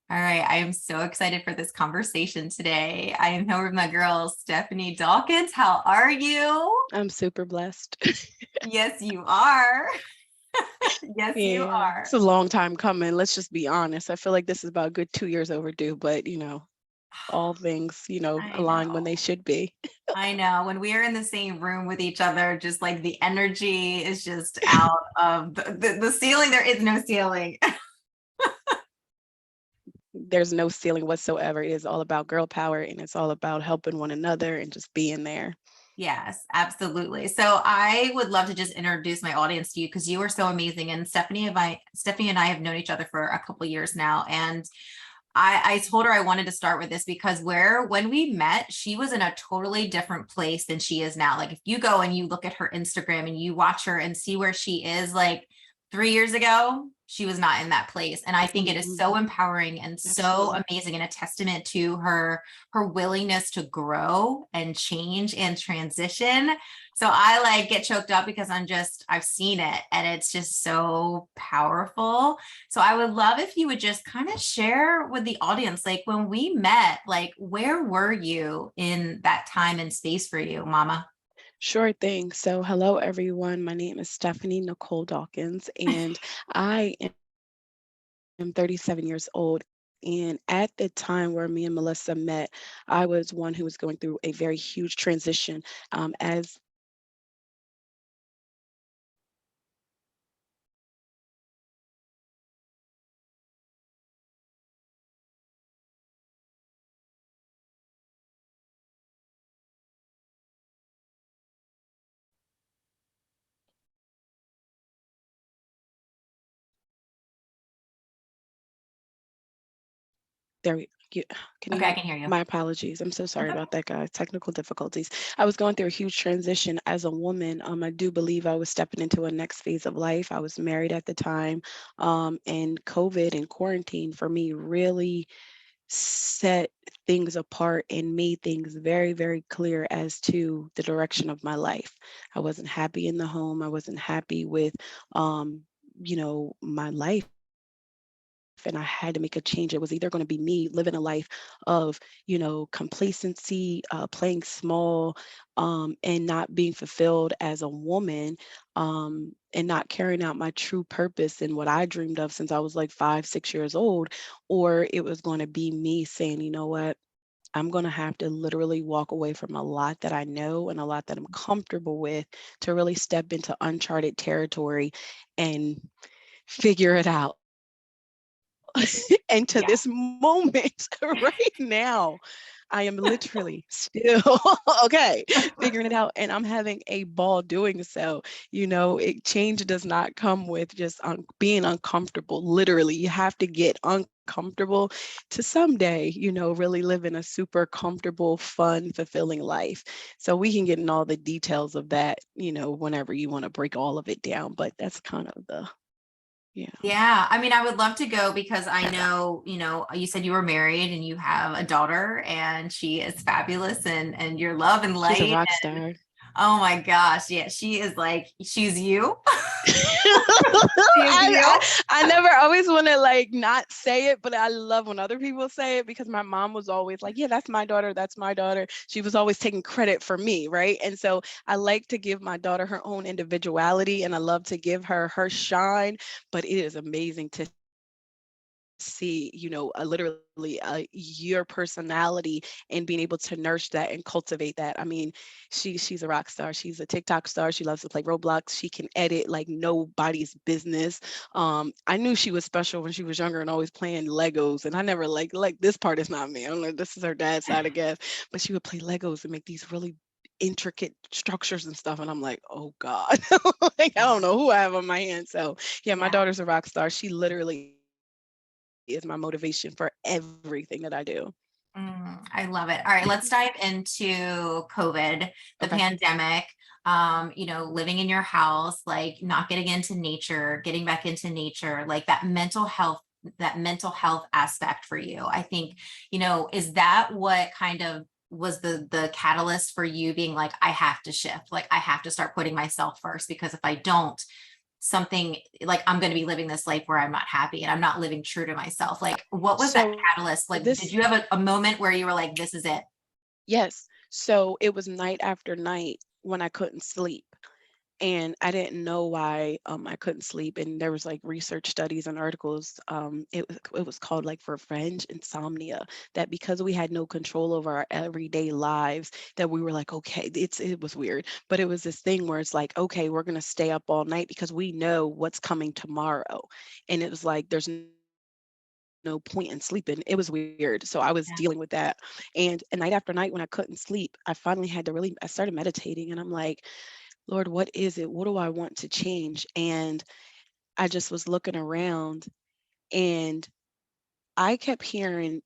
All right, I am so excited for this conversation today. I am here with my girl, Stephanie Dawkins. How are you? I'm super blessed. Yes, you are. Yes, you Yeah, are. it's a long time coming. Let's just be honest. I feel like this is about a good 2 years overdue, but all things, I align when they know. should be. I know. When we are in the same room with each other, just like the energy is just out of the ceiling. There is no ceiling. There's no ceiling whatsoever. It is all about girl power and it's all about helping one another and just being there. Yes, absolutely. So I would love to just introduce my audience to you because you are so amazing. And Stephanie and I have known each other for a couple of years now. And I told her I wanted to start with this because when we met, she was in a totally different place than she is now. Like if you go and you look at her Instagram and you watch her and see where she is, like 3 years ago, she was not in that place. And I think it is so Mhm. empowering and so Absolutely. amazing and a testament to her willingness to grow and change and transition. So I like get choked up because I've seen it and it's just so powerful. So I would love if you would just kind of share with the audience, like when we met, like where were you in that time and space for you, Mama? Sure thing. So, hello everyone. My name is Stephanie Nicole Dawkins, and I am 37 years old. And at the time where me and Melissa met, I was one who was going through a very huge transition as there we you, can you Okay, hear I me? can hear you. My apologies. I'm so sorry That's about that, guys. Technical difficulties. I was going through a huge transition as a woman. I do believe I was stepping into a next phase of life. I was married at the time, and COVID and quarantine for me really set things apart and made things very, very clear as to the direction of my life. I wasn't happy in the home. I wasn't happy with, my life, and I had to make a change. It was either going to be me living a life of, complacency, playing small, and not being fulfilled as a woman, and not carrying out my true purpose and what I dreamed of since I was like 5, 6 years old, or it was going to be me saying, you know what? I'm going to have to literally walk away from a lot that I know and a lot that I'm comfortable with to really step into uncharted territory and figure it out. And to yeah. this moment right now, I am literally still okay, figuring it out, and I'm having a ball doing so. Change does not come with just being uncomfortable. Literally, you have to get uncomfortable to someday, really live in a super comfortable, fun, fulfilling life. So we can get in all the details of that, whenever you want to break all of it down. But that's kind of the yeah. Yeah, I mean, I would love to go because I know, you said you were married and you have a daughter and she is fabulous and your love and She's a light. rock star. Oh my gosh. Yeah, she is like, she's you. She is I, I you. I never always want to like not say it, but I love when other people say it because my mom was always like, "Yeah, that's my daughter. That's my daughter." She was always taking credit for me, right? And so I like to give my daughter her own individuality, and I love to give her shine. But it is amazing to see, literally your personality and being able to nurture that and cultivate that. I mean, she's a rock star. She's a TikTok star. She loves to play Roblox. She can edit like nobody's business. I knew she was special when she was younger and always playing Legos, and I never like this part is not me. I don't know. This is her dad's side, I guess. But she would play Legos and make these really intricate structures and stuff, and I'm like, oh god. Like, I don't know who I have on my hands. So yeah, my Yeah. daughter's a rock star. She literally is my motivation for everything that I do. I love it. All right, let's dive into COVID, the Okay. pandemic, living in your house, like not getting into nature, getting back into nature, like that mental health aspect for you. I think, is that what kind of was the catalyst for you being like, I have to shift, like I have to start putting myself first because if I don't, something like I'm going to be living this life where I'm not happy and I'm not living true to myself? Like, what was that So catalyst? Like, did this, you have a moment where you were like, this is it? yes. So it was night after night when I couldn't sleep. And I didn't know why I couldn't sleep. And there was like research studies and articles. It was called like revenge insomnia. That because we had no control over our everyday lives, that we were like, okay, it was weird, but it was this thing where it's like, okay, we're gonna stay up all night because we know what's coming tomorrow. And it was like there's no point in sleeping. It was weird. So I was Yeah. dealing with that. And night after night when I couldn't sleep, I finally had to really I started meditating and I'm like, Lord, what is it? What do I want to change? And I just was looking around and I kept hearing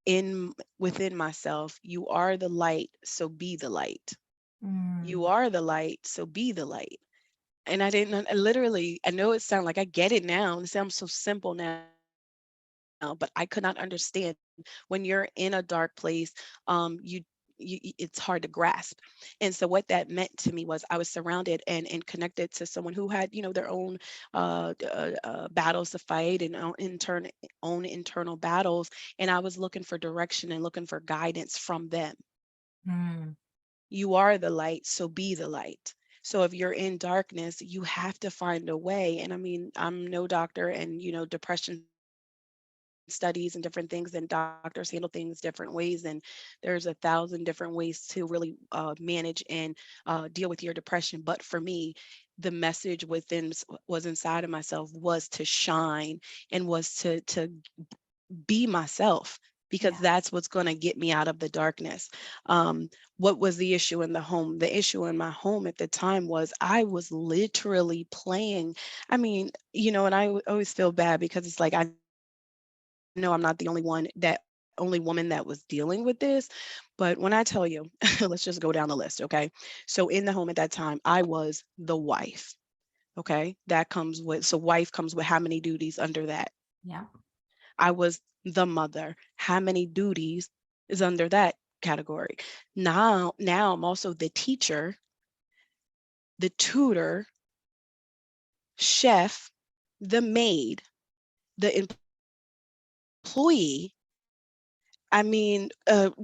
in within myself, you are the light, so be the light. You Mm, are the light, so be the light. And I didn't I literally, I know it sounds like I get it now. It sounds so simple now, but I could not understand when you're in a dark place, it's hard to grasp. And so what that meant to me was I was surrounded and connected to someone who had, their own battles to fight and own internal battles. And I was looking for direction and looking for guidance from them. mm, You are the light, so be the light. So if you're in darkness, you have to find a way. And I mean, I'm no doctor, and depression studies and different things, and doctors handle things different ways, and there's 1,000 different ways to really manage and deal with your depression. But for me, the message was inside of myself was to shine and was to be myself, because yeah. that's what's going to get me out of the darkness. What was the issue in the home? The issue in my home at the time was I was literally playing. I mean, and always feel bad because it's like I know I'm not the only woman that was dealing with this. But when I tell you, let's just go down the list, okay? So in the home at that time, I was the wife, okay? So wife comes with how many duties under that? Yeah. I was the mother. How many duties is under that category? Now I'm also the teacher, the tutor, chef, the maid, the employee. I mean,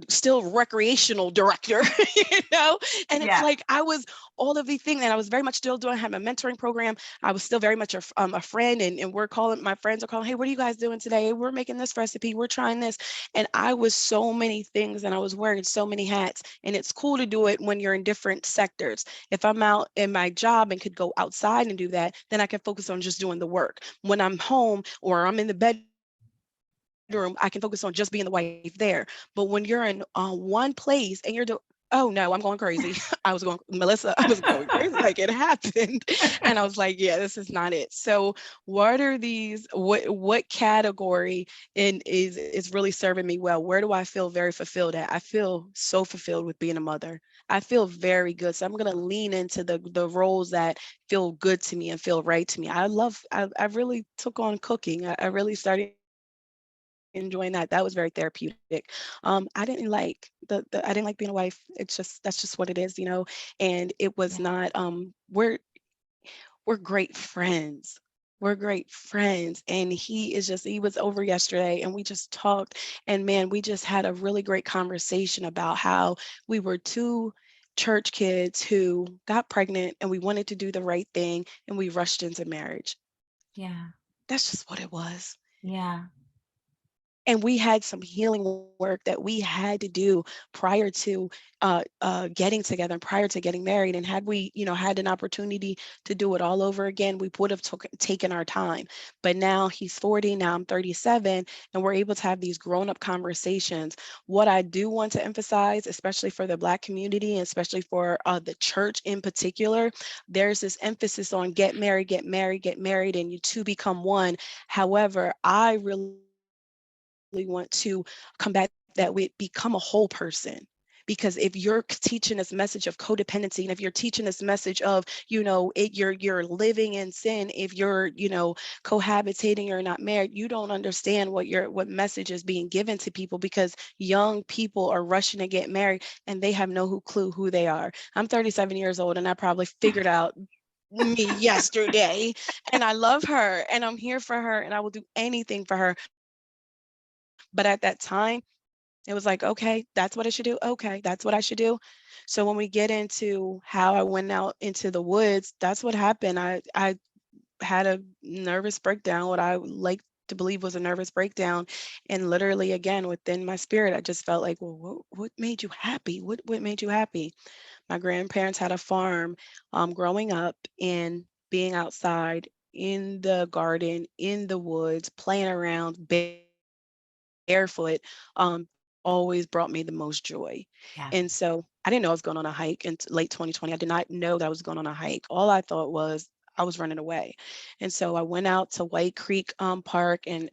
still recreational director, and it's Yeah. like I was all of these things, and I was very much still doing, I had my mentoring program. I was still very much a friend, and my friends are calling, hey, what are you guys doing today? We're making this recipe, we're trying this. And I was so many things, and I was wearing so many hats, and it's cool to do it when you're in different sectors. If I'm out in my job and could go outside and do that, then I can focus on just doing the work. When I'm home or I'm in the bedroom, I can focus on just being the wife there. But when you're in one place and you're doing, oh no, I'm going crazy. Melissa, I was going crazy. Like it happened. And I was like, yeah, this is not it. So what category is really serving me well? Where do I feel very fulfilled at? I feel so fulfilled with being a mother. I feel very good. So I'm gonna lean into the roles that feel good to me and feel right to me. I really took on cooking. I really started enjoying that. That was very therapeutic. I didn't like I didn't like being a wife. It's just that's just what it is, And it was Yeah. not we're great friends. We're great friends. And he was over yesterday and we just talked, and man, we just had a really great conversation about how we were two church kids who got pregnant and we wanted to do the right thing and we rushed into marriage. Yeah. That's just what it was. Yeah. And we had some healing work that we had to do prior to getting together and prior to getting married. And had we, had an opportunity to do it all over again, we would have taken our time. But now he's 40, now I'm 37, and we're able to have these grown-up conversations. What I do want to emphasize, especially for the Black community, and especially for the church in particular, there's this emphasis on get married, get married, get married, and you two become one. However, I really want to combat that we become a whole person. Because if you're teaching this message of codependency, and if you're teaching this message of, you're living in sin, if you're, cohabitating or not married, you don't understand what message is being given to people, because young people are rushing to get married and they have no clue who they are. I'm 37 years old and I probably figured out me yesterday, and I love her and I'm here for her and I will do anything for her. But at that time, it was like, okay, that's what I should do. Okay, that's what I should do. So when we get into how I went out into the woods, that's what happened. I had a nervous breakdown, what I like to believe was a nervous breakdown. And literally again, within my spirit, I just felt like, well, what made you happy? What made you happy? My grandparents had a farm growing up, and being outside in the garden, in the woods, playing around barefoot, always brought me the most joy. Yeah. And so I didn't know I was going on a hike in late 2020. I did not know that I was going on a hike. All I thought was I was running away. And so I went out to White Creek Park, and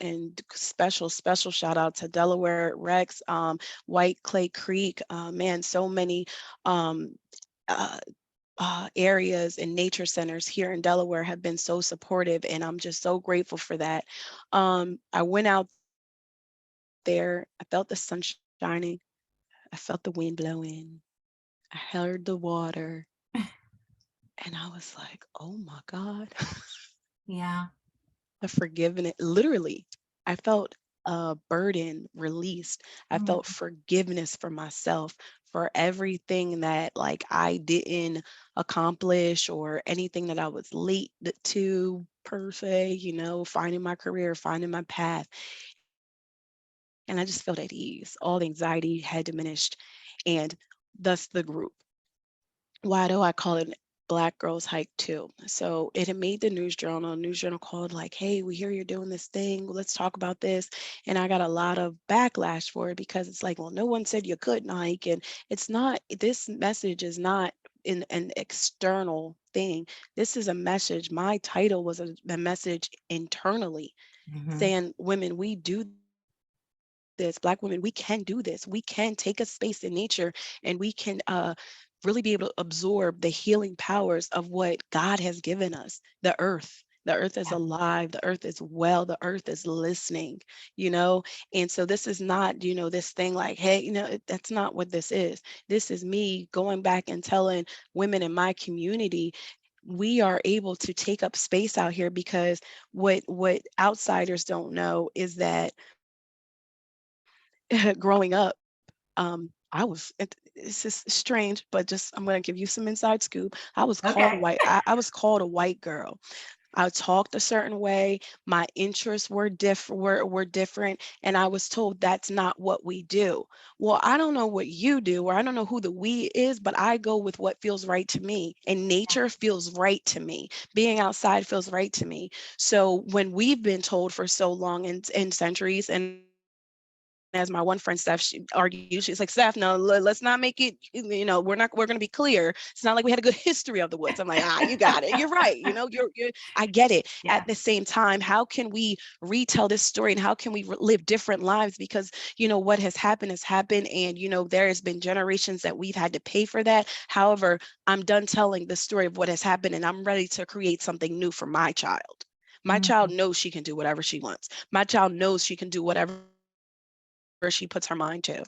special shout out to Delaware Rex, White Clay Creek. Man, so many um, uh, areas and nature centers here in Delaware have been so supportive, and I'm just so grateful for that. I went out there, I felt the sun shining, I felt the wind blowing, I heard the water, and I was like, oh my God, Yeah. the forgiveness. Literally, I felt a burden released. I Mm, felt forgiveness for myself for everything that like I didn't accomplish or anything that I was late to per se, finding my career, finding my path. And I just felt at ease. All the anxiety had diminished, and thus the group. Why do I call it Black Girls Hike Too? So it had made the news journal. News journal called like, "Hey, we hear you're doing this thing. Let's talk about this." And I got a lot of backlash for it because it's like, well, no one said you couldn't hike, and it's not. This message is not in an external thing. This is a message. My title was a message internally mhm. saying, "Women, we do this. Black women, we can do this. We can take a space in nature, and we can really be able to absorb the healing powers of what God has given us, the earth. The earth is Yeah. alive. The earth is well. The earth is listening, you know? And so this is not, this thing like, hey, that's not what this is. This is me going back and telling women in my community, we are able to take up space out here, because what outsiders don't know is that growing up, I was, it's just strange, but just I'm going to give you some inside scoop. I was called Okay. white. I was called a white girl. I talked a certain way. My interests were different, were different, and I was told that's not what we do. Well, I don't know what you do, or I don't know who the we is, but I go with what feels right to me, and nature feels right to me. Being outside feels right to me. So when we've been told for so long in centuries, and as my one friend Steph, she argued, she's like, Steph, no, let's not make it, we're going to be clear. It's not like we had a good history of the woods. I'm like, you got it. You're right. I get it. At Yeah. the same time, how can we retell this story, and how can we live different lives? Because, what has happened. And, there has been generations that we've had to pay for that. However, I'm done telling the story of what has happened, and I'm ready to create something new for my child. My child Mhm. knows she can do whatever she wants. My child knows she can do whatever she puts her mind to.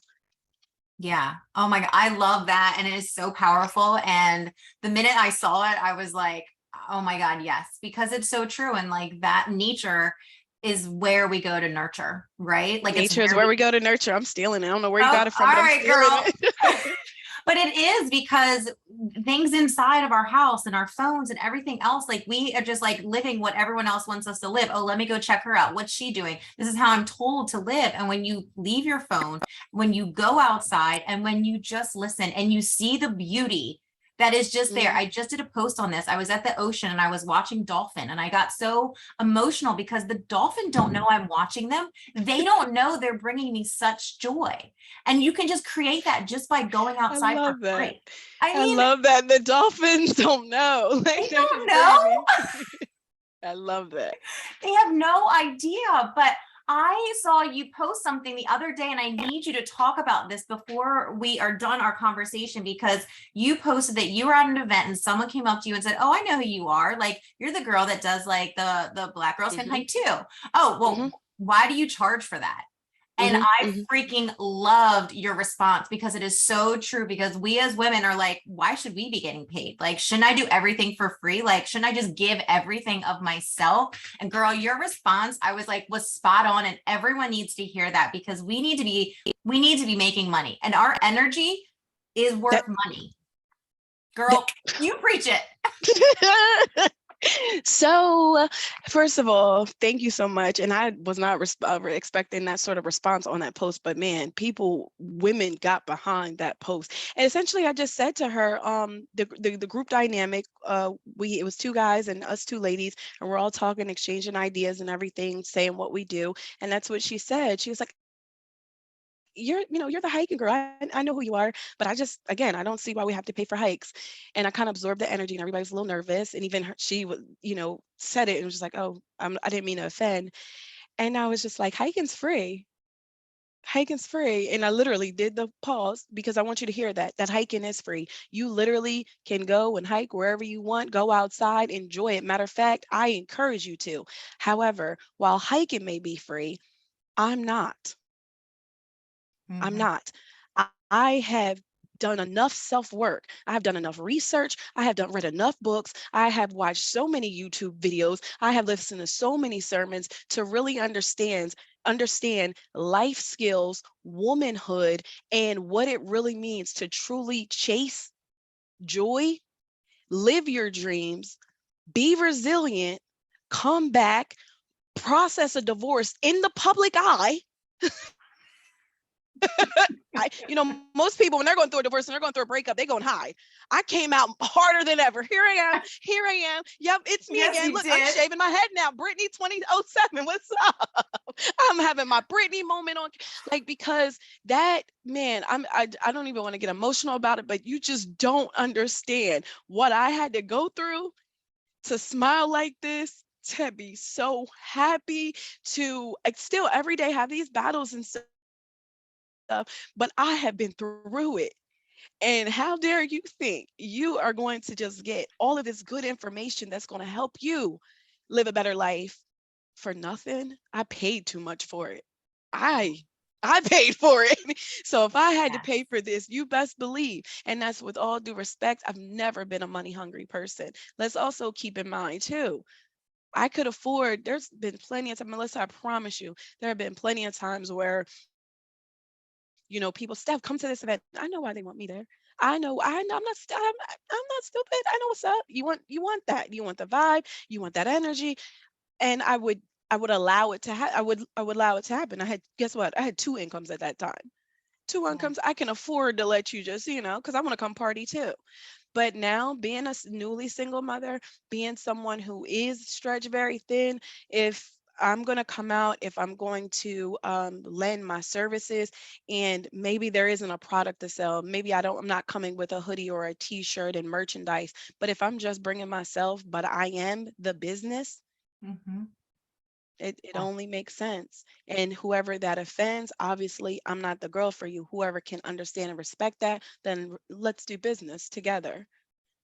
Yeah. Oh my God. I love that. And it is so powerful. And the minute I saw it, I was like, oh my God, yes, because it's so true. And like that nature is where we go to nurture, right? Like it's Nature is where where we, we go to nurture. I'm stealing it. I don't know where you oh, got it all from, but I'm right, stealing girl. it. But it is because things inside of our house and our phones and everything else, like we are just like living what everyone else wants us to live. Oh, let me go check her out. What's she doing? This is how I'm told to live. And when you leave your phone, when you go outside, and when you just listen and you see the beauty that is just there. Mhm. I just did a post on this. I was at the ocean and I was watching dolphin, and I got so emotional because the dolphin don't know I'm watching them. They don't know they're bringing me such joy. And you can just create that just by going I outside for love that. free. I I mean, love that the dolphins don't know. they Like, they're don't just know. bringing me. I love that. They have no idea. But I saw you post something the other day, and I need you to talk about this before we are done our conversation, because you posted that you were at an event and someone came up to you and said, "Oh, I know who you are. Like, you're the girl that does like the Black Girls Can Hmm. Hike too." Oh, Hmm. well, why do you charge for that? And I mhm. freaking loved your response because it is so true. Because we as women are like, why should we be getting paid? Like, shouldn't I do everything for free? Like, shouldn't I just give everything of myself? And girl, your response, I was like, was spot on. And everyone needs to hear that because we need to be making money and our energy is worth That, money. Girl, that you preach it. So, first of all, thank you so much. And I was not expecting that sort of response on that post, but man, women got behind that post. And essentially, I just said to her, the group dynamic, it was two guys and us two ladies, and we're all talking, exchanging ideas and everything, saying what we do. And that's what she said. She was like, you're the hiking girl. I know who you are, but again, I don't see why we have to pay for hikes. And I kind of absorbed the energy and everybody was a little nervous. And even she was, said it and was just like, oh, I didn't mean to offend. And I was just like, hiking's free. Hiking's free. And I literally did the pause because I want you to hear that hiking is free. You literally can go and hike wherever you want, go outside, enjoy it. Matter of fact, I encourage you to. However, while hiking may be free, I'm not. I'm Mhm. not. I have done enough self-work. I have done enough research. I have read enough books. I have watched so many YouTube videos. I have listened to so many sermons to really understand life skills, womanhood, and what it really means to truly chase joy, live your dreams, be resilient, come back, process a divorce in the public eye. Most people when they're going through a divorce and they're going through a breakup, they going high. I came out harder than ever. Here I am. Here I am. Yep, it's me Yes, again. you Look, I'm did. shaving my head now. Brittany 2007. What's up? I'm having my Brittany moment on, because that man, I don't even want to get emotional about it, but you just don't understand what I had to go through to smile like this, to be so happy, to still every day have these battles and stuff, but I have been through it. And how dare you think you are going to just get all of this good information that's going to help you live a better life for nothing? I paid too much for it. I I paid for it. So if I had to Yes. pay for this, you best believe. And that's with all due respect, I've never been a money hungry person. Let's also keep in mind too, I could afford, there's been plenty of time, Melissa, I promise you, there have been plenty of times where people, Steph, come to this event. I know why they want me there. I know, I'm not stupid. I know what's up. You want that. You want the vibe. You want that energy. And I would allow it to I would allow it to happen. Guess what? I had two incomes at that time. Two Yeah. incomes. I can afford to let you just, because I want to come party too. But now, being a newly single mother, being someone who is stretched very thin, if I'm going to come out, if I'm going to lend my services, and maybe there isn't a product to sell, maybe I'm not coming with a hoodie or a t-shirt and merchandise, but if I'm just bringing myself, but I am the business, Mhm. it Yeah. only makes sense. And whoever that offends, obviously, I'm not the girl for you. Whoever can understand and respect that, then let's do business together.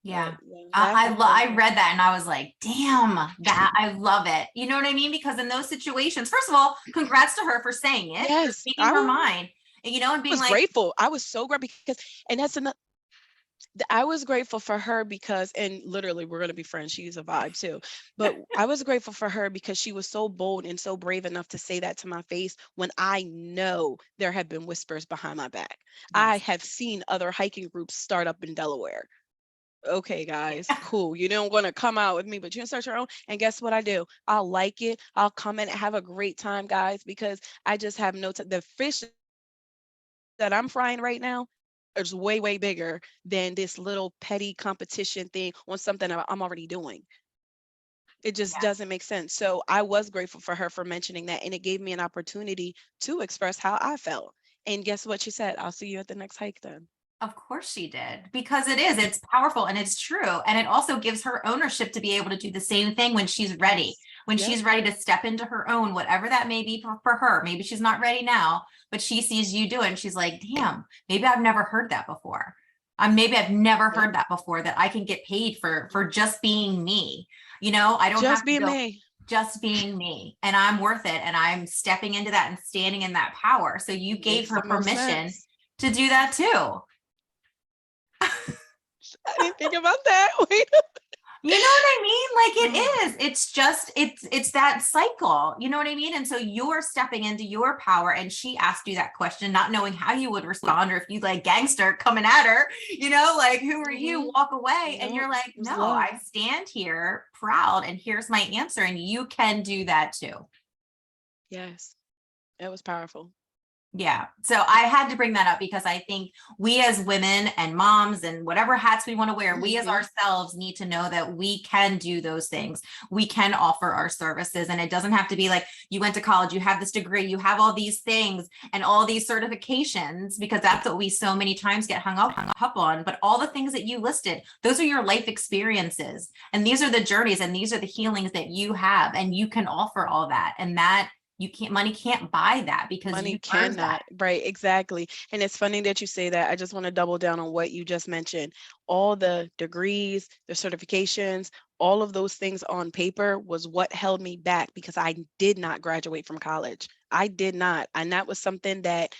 But Yeah. yeah, that I happened. read that and I was like, damn, that I love it. You know what I mean? Because in those situations, first of all, congrats to her for saying it, for Yes, speaking her mind, and, and being was like, grateful. I was so grateful because, and that's another. I was grateful for her because, and literally, we're gonna be friends. She's a vibe too. But I was grateful for her because she was so bold and so brave enough to say that to my face when I know there have been whispers behind my back. I yes, have seen other hiking groups start up in Delaware. Okay, guys, yeah, cool. You don't want to come out with me, but you can start your own. And guess what I do? I'll like it. I'll come in and have a great time, guys, because I just have no time. The fish that I'm frying right now is way, way bigger than this little petty competition thing on something that I'm already doing. It just yes. doesn't make sense. So I was grateful for her for mentioning that. And it gave me an opportunity to express how I felt. And guess what she said? I'll see you at the next hike then. Of course she did, because it's powerful and it's true. And it also gives her ownership to be able to do the same thing Yes. when Yep. she's ready to step into her own, whatever that may be for her. Maybe she's not ready now, but she sees you do it and she's like, damn, maybe I've never heard that before. Maybe I've never Yep. heard that before, that I can get paid for just being me. I don't Just have to be go me. just being me, and I'm worth it, and I'm stepping into that and standing in that power. So you gave Makes her the most permission sense. to do that too. I didn't think about that. Wait. You know what I mean? Like Oh, it is. It's just it's that cycle. You know what I mean? And so you're stepping into your power, and she asked you that question, not knowing how you would respond, or if you like gangster coming at her, like who are you? mhm. Walk away. And Nope. you're like, It was no, love. I stand here proud, and here's my answer. And you can do that too. Yes. It was powerful. Yeah. So I had to bring that up because I think we as women and moms and whatever hats we want to wear, we as Mhm. ourselves need to know that we can do those things. We can offer our services. And it doesn't have to be like you went to college, you have this degree, you have all these things and all these certifications, because that's what we so many times get hung up on. But all the things that you listed, those are your life experiences. And these are the journeys and these are the healings that you have. And you can offer all that. And that you can't, money can't buy that because Money you earned that. cannot. Right, exactly. And it's funny that you say that. I just want to double down on what you just mentioned. All the degrees, the certifications, all of those things on paper was what held me back because I did not graduate from college. I did not. And that was something that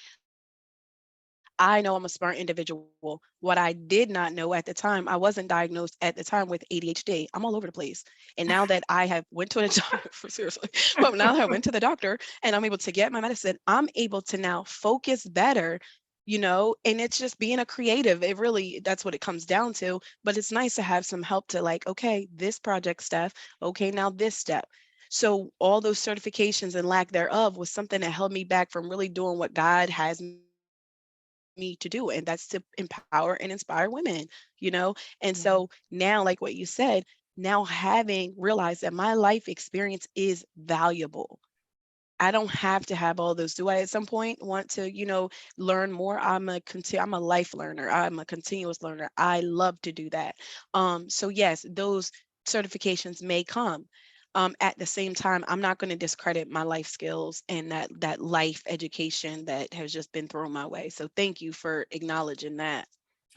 I know I'm a smart individual. What I did not know at the time, I wasn't diagnosed at the time with ADHD. I'm all over the place. And now that I have went to the doctor, seriously, but now that I went to the doctor and I'm able to get my medicine, I'm able to now focus better, and it's just being a creative. It really, that's what it comes down to. But it's nice to have some help to like, okay, this project stuff, okay, now this step. So all those certifications and lack thereof was something that held me back from really doing what God has me to do, and that's to empower and inspire women, you know and Yeah. so now, like what you said, now having realized that my life experience is valuable. I don't have to have all those. Do I at some point want to, learn more? I'm a life learner. I'm a continuous learner. I love to do that. So yes, those certifications may come. At the same time, I'm not going to discredit my life skills and that life education that has just been thrown my way. So thank you for acknowledging that.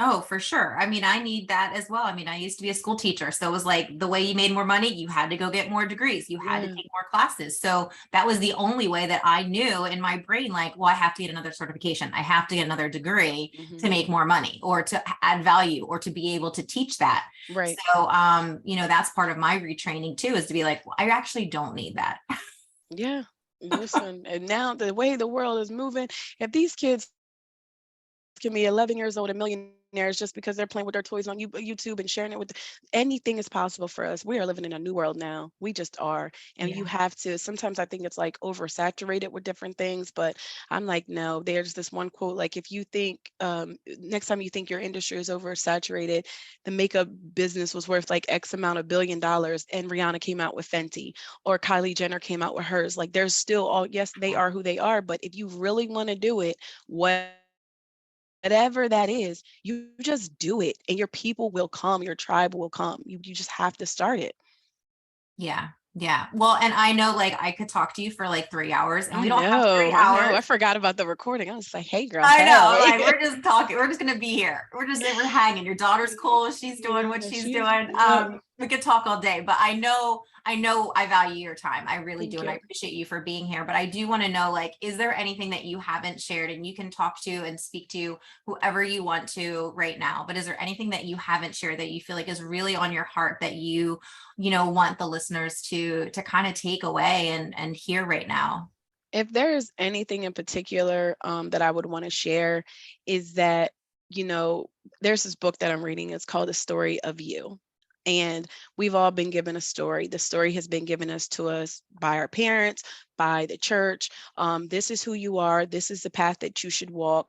Oh, for sure. I mean, I need that as well. I mean, I used to be a school teacher. So it was like the way you made more money, you had to go get more degrees, you had to Yeah. take more classes. So that was the only way that I knew in my brain, like, well, I have to get another certification. I have to get another degree to Hmm. make more money or to add value or to be able to teach that. Right. So, that's part of my retraining too, is to be like, well, I actually don't need that. Yeah. Listen, and now the way the world is moving, if these kids can be 11 years old and millionaires just because they're playing with their toys on YouTube and sharing it with anything is possible for us. We are living in a new world now. We just are. And you Yeah. have to, sometimes I think it's like oversaturated with different things, but I'm like, no, there's this one quote, like if you think, next time you think your industry is oversaturated, the makeup business was worth like X amount of $1 billion and Rihanna came out with Fenty or Kylie Jenner came out with hers. Like there's still all, yes, they are who they are, but if you really want to do it, whatever that is, you just do it and your people will come, your tribe will come. You just have to start it. Yeah. Yeah. Well, and I know like I could talk to you for like 3 hours, and we I don't have know, three I know. I hours. forgot about the recording. I was like, hey girl, I know. hey. Like we're just talking. We're just gonna be here. We're hanging. Your daughter's cool. She's doing what Yeah, she's she's, doing. yep. We could talk all day, but I know I value your time. I really do, Thank and I you. appreciate you for being here. But I do want to know, like, is there anything that you haven't shared? And you can talk to and speak to whoever you want to right now. But is there anything that you haven't shared that you feel like is really on your heart that want the listeners to kind of take away and hear right now? If there is anything in particular that I would want to share, is that, you know, there's this book that I'm reading. It's called The Story of You. And we've all been given a story. The story has been given to us by our parents, by the church. This is who you are. This is the path that you should walk.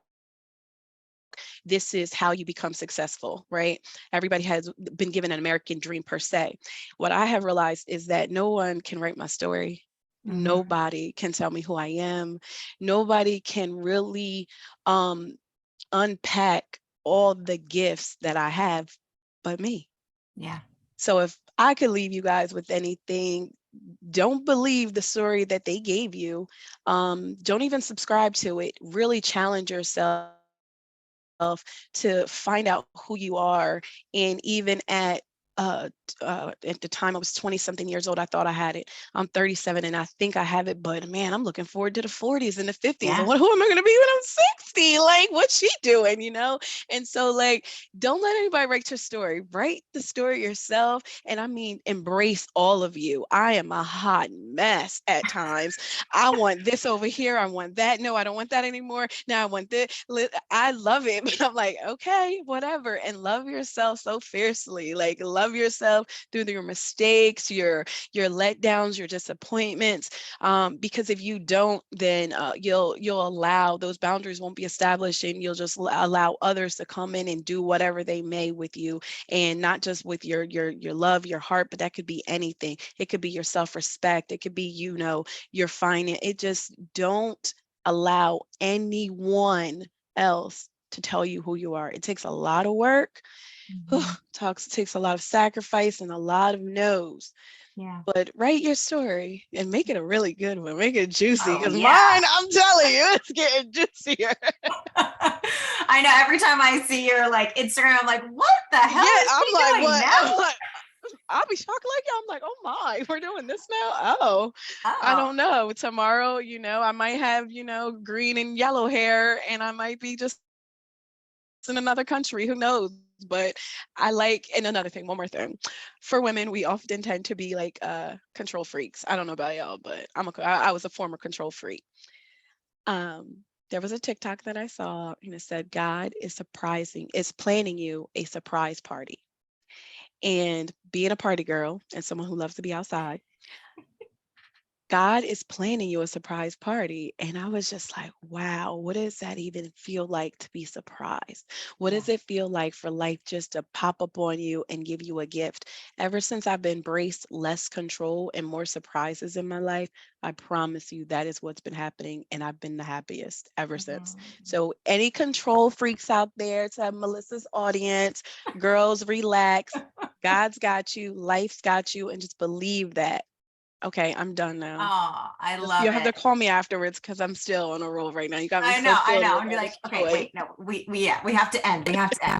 This is how you become successful, right? Everybody has been given an American dream per se. What I have realized is that no one can write my story. Mhm. Nobody can tell me who I am. Nobody can really um, unpack all the gifts that I have but me. Yeah. So if I could leave you guys with anything, don't believe the story that they gave you. Don't even subscribe to it. Really challenge yourself to find out who you are. And even at at the time I was 20 something years old. I thought I had it. I'm 37 and I think I have it, but man, I'm looking forward to the 40s and the 50s. And Yeah. who am I going to be when I'm 60? Like, what's she doing, you know? And so, like, don't let anybody write your story. Write the story yourself. And I mean, embrace all of you. I am a hot mess at times. I want this over here. I want that. No, I don't want that anymore. Now I want this. I love it, but I'm like, okay, whatever. And love yourself so fiercely. Like, love yourself through your mistakes, your letdowns, your disappointments. Because if you don't, then you'll allow those boundaries won't be established, and you'll just allow others to come in and do whatever they may with you, and not just with your love, your heart, but that could be anything. It could be your self-respect. It could be, you know, your finance. It just don't allow anyone else to tell you who you are. It takes a lot of work. Mhm. Takes a lot of sacrifice and a lot of no's. Yeah. But write your story and make it a really good one. Make it juicy, Oh because yeah. mine, I'm telling you, it's getting juicier. I know every time I see your like Instagram, I'm like, what the hell Yeah, is I'm she like, doing what? now? I'm like, I'll be shocked like you. I'm like, oh my, we're doing this now. Oh, I Oh, don't know. Tomorrow, you know, I might have, you know, green and yellow hair, and I might be just in another country. Who knows? But I like, and another thing, one more thing. For women, we often tend to be like control freaks. I don't know about y'all, but I was a former control freak. There was a TikTok that I saw, and it said, God is planning you a surprise party. And being a party girl and someone who loves to be outside, God is planning you a surprise party. And I was just like, wow, what does that even feel like to be surprised? What yeah. does it feel like for life just to pop up on you and give you a gift? Ever since I've embraced less control and more surprises in my life, I promise you that is what's been happening. And I've been the happiest ever since. Mhm. So, any control freaks out there, to Melissa's audience, girls, relax. God's got you, life's got you, and just believe that. Okay, I'm done now. Oh, I You love have to it. call me afterwards because I'm still on a roll right now. You got me so I filled know. with And be all like, this okay, joy. wait, no, yeah, we have to end. We have to end.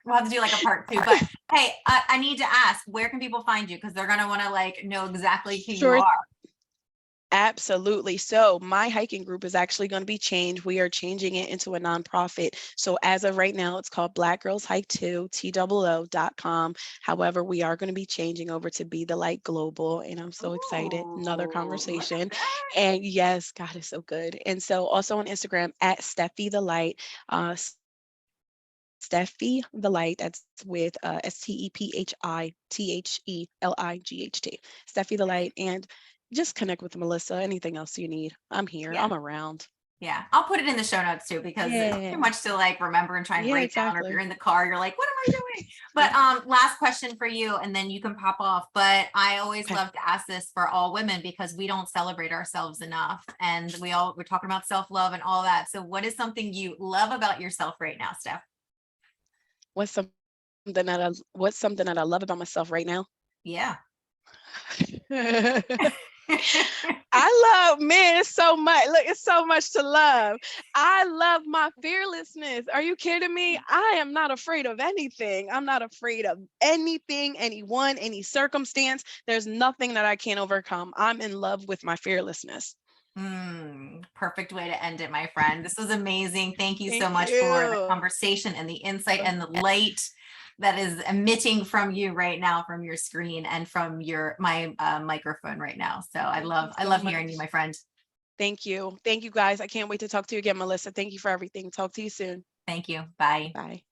We'll have to do like a part two. But hey, I need to ask, where can people find you? Because they're gonna want to like know exactly who you Sure. are. Absolutely. So my hiking group is actually going to be changed. We are changing it into a nonprofit. So as of right now, it's called Black Girls Hike 2, TOO.com. However, we are going to be changing over to Be the Light Global. And I'm so excited. Another Ooh, look at conversation. that. And yes, God is so good. And so also on Instagram at Steffi the Light. Steffi the Light. That's with STEPHITHELIGHT. Steffi the Light. And just connect with Melissa. Anything else you need, I'm here. Yeah. I'm around. Yeah, I'll put it in the show notes too because it's too Yeah. much to like remember and try and Yeah, write down. Or if you're exactly. in the car, you're like, "What am I doing?" But Yeah. last question for you, and then you can pop off. But I always Okay. love to ask this for all women because we don't celebrate ourselves enough, and we're talking about self love and all that. So, what is something you love about yourself right now, Steph? What's something what's something that I love about myself right now? Yeah. I love, man, it's so much. Look, it's so much to love. I love my fearlessness. Are you kidding me? I am not afraid of anything. I'm not afraid of anything, anyone, any circumstance. There's nothing that I can't overcome. I'm in love with my fearlessness. Perfect way to end it, my friend. This was amazing. Thank you so Thank much for the you. conversation and the insight and the light that is emitting from you right now, from your screen and from my microphone right now. So Thank you I so love hearing you, much. my friend. Thank you. Thank you, guys. I can't wait to talk to you again, Melissa. Thank you for everything. Talk to you soon. Thank you. Bye. Bye.